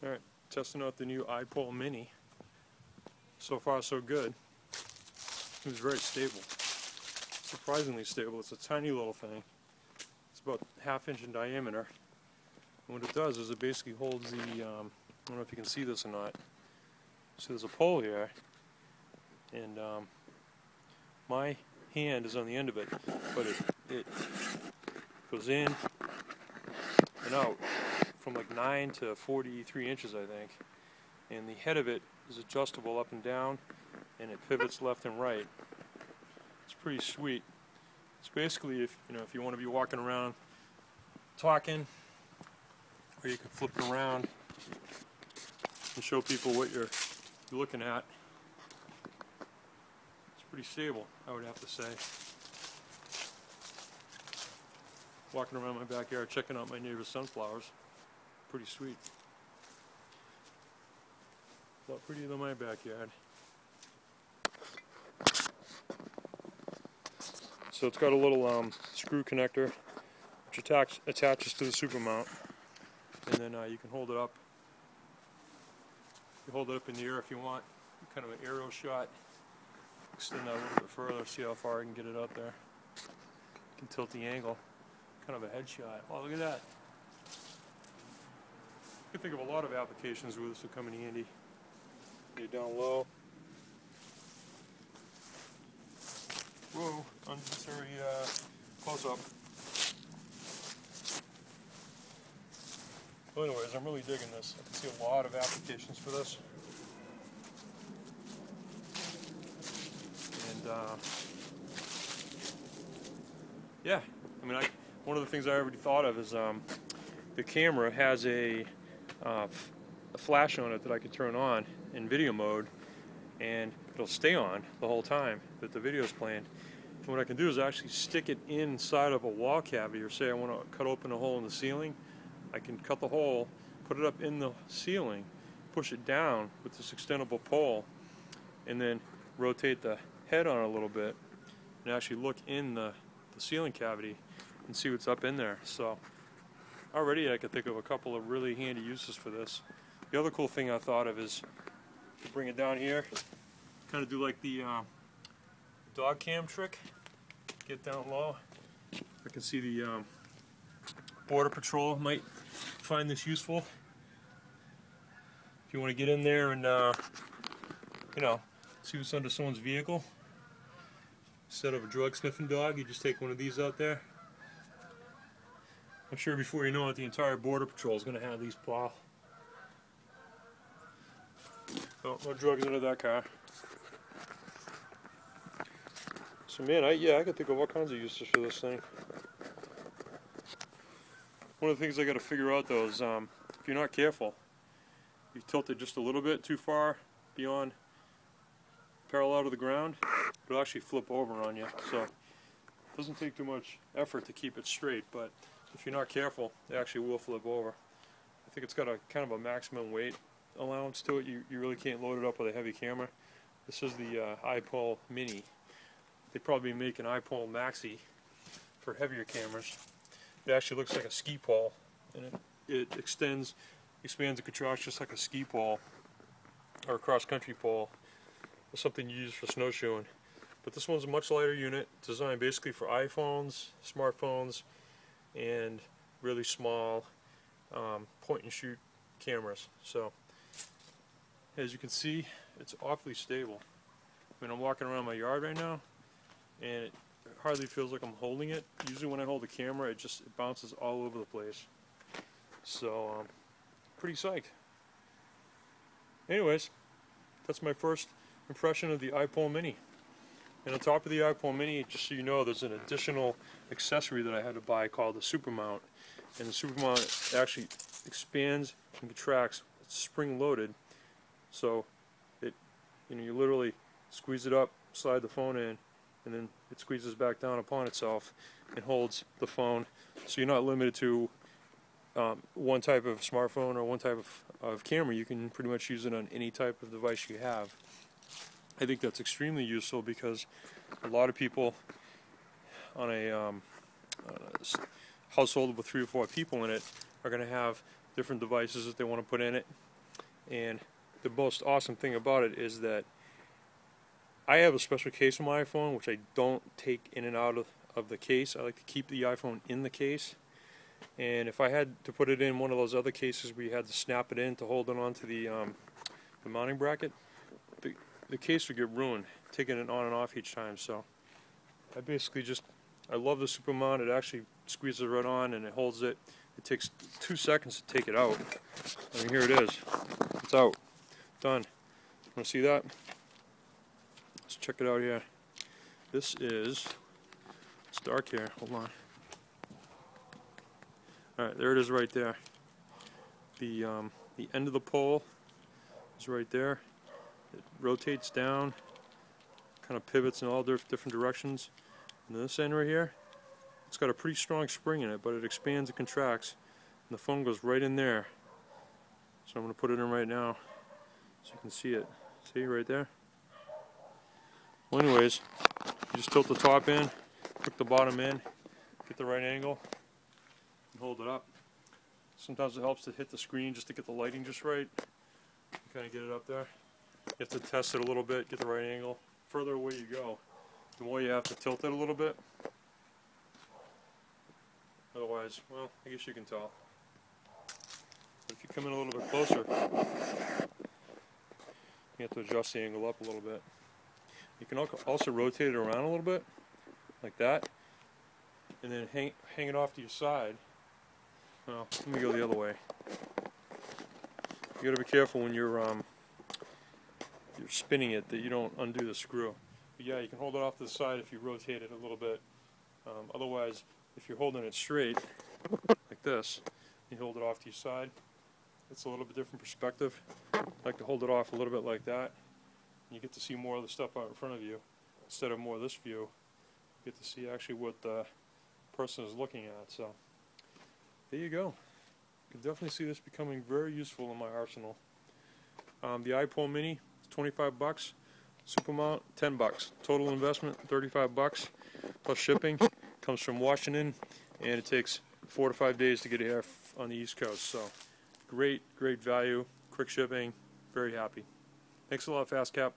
Alright, testing out the new iPhone mini. So far so good. It's very stable. Surprisingly stable. It's a tiny little thing. It's about ½ inch in diameter. And what it does is it basically holds the, I don't know if you can see this or not. So there's a pole here, and my hand is on the end of it, but it goes in and out from like 9 to 43 inches, I think. And the head of it is adjustable up and down, and it pivots left and right. It's pretty sweet. It's basically, if you want to be walking around talking, or you can flip it around and show people what you're looking at. It's pretty stable, I would have to say. Walking around my backyard, checking out my neighbor's sunflowers. Pretty sweet. A lot prettier than my backyard. So it's got a little screw connector which attaches to the super mount, and then you can hold it up. You hold it up in the air if you want, kind of an aerial shot. Extend that a little bit further, see how far I can get it out there. You can tilt the angle, kind of a headshot. Oh, look at that. You can think of a lot of applications where this will come in handy. Get it down low. Whoa, unnecessary close-up. Well, anyways, I'm really digging this. I can see a lot of applications for this. And, yeah, I mean, one of the things I already thought of is the camera has a flash on it that I can turn on in video mode, and it'll stay on the whole time that the video is playing. And what I can do is actually stick it inside of a wall cavity, or say I want to cut open a hole in the ceiling. I can cut the hole, put it up in the ceiling, push it down with this extendable pole, and then rotate the head on it a little bit, and actually look in the ceiling cavity and see what's up in there. So already I could think of a couple of really handy uses for this. The other cool thing I thought of is to bring it down here, kind of do like the dog cam trick, get down low. I can see the Border Patrol might find this useful. If you want to get in there and see what's under someone's vehicle, instead of a drug sniffing dog, you just take one of these out there. I'm sure before you know it, the entire Border Patrol is going to have these plow. Oh, no drugs under that car. So man, I could think of all kinds of uses for this thing. One of the things I got to figure out though is if you're not careful, you tilt it just a little bit too far beyond parallel to the ground, it'll actually flip over on you. So it doesn't take too much effort to keep it straight, but if you're not careful, it actually will flip over. I think it's got a kind of a maximum weight allowance to it. You really can't load it up with a heavy camera. This is the iPhone mini. They'd probably make an iPhone Maxi for heavier cameras. It actually looks like a ski pole, and it expands and contracts just like a ski pole or a cross-country pole, or something you use for snowshoeing. But this one's a much lighter unit, designed basically for iPhones, smartphones, and really small point-and-shoot cameras. So, as you can see, it's awfully stable. I mean, I'm walking around my yard right now, and it hardly feels like I'm holding it. Usually when I hold the camera, it bounces all over the place. So, pretty psyched. Anyways, that's my first impression of the iPhone mini. And on top of the iPhone mini, just so you know, there's an additional accessory that I had to buy called the super mount. And the super mount actually expands and contracts. It's spring loaded, so you literally squeeze it up, slide the phone in, and then it squeezes back down upon itself and holds the phone. So you're not limited to one type of smartphone or one type of camera. You can pretty much use it on any type of device you have. I think that's extremely useful because a lot of people on a household with 3 or 4 people in it are going to have different devices that they want to put in it. And the most awesome thing about it is that I have a special case on my iPhone which I don't take in and out of the case. I like to keep the iPhone in the case. And if I had to put it in one of those other cases where you had to snap it in to hold it onto the mounting bracket, the case would get ruined, taking it on and off each time. So I basically I love the super mount. It actually squeezes right on and it holds it. It takes 2 seconds to take it out. I mean, here it is. It's out. Done. Want to see that? Let's check it out here. This is, it's dark here. Hold on. Alright, there it is right there. The end of the pole is right there. It rotates down, kind of pivots in all different directions. And this end right here, it's got a pretty strong spring in it, but it expands and contracts, and the phone goes right in there. So I'm going to put it in right now so you can see it. See right there? Well, anyways, you just tilt the top in, hook the bottom in, get the right angle, and hold it up. Sometimes it helps to hit the screen just to get the lighting just right. Kind of get it up there. You have to test it a little bit, get the right angle. Further away you go, the more you have to tilt it a little bit. Otherwise, well, I guess you can tell. But if you come in a little bit closer, you have to adjust the angle up a little bit. You can also rotate it around a little bit, like that, and then hang it off to your side. Well, let me go the other way. You got to be careful when you're spinning it that you don't undo the screw. But yeah, you can hold it off to the side if you rotate it a little bit. Otherwise, if you're holding it straight, like this, you hold it off to your side. It's a little bit different perspective. I like to hold it off a little bit like that. And you get to see more of the stuff out in front of you instead of more of this view. You get to see actually what the person is looking at. So there you go. You can definitely see this becoming very useful in my arsenal. The iPhone Mini, 25 bucks. Super mount, 10 bucks. Total investment, 35 bucks. Plus shipping. Comes from Washington, and it takes 4 to 5 days to get here on the East Coast. So great value, quick shipping, very happy. Thanks a lot, Fast Cap.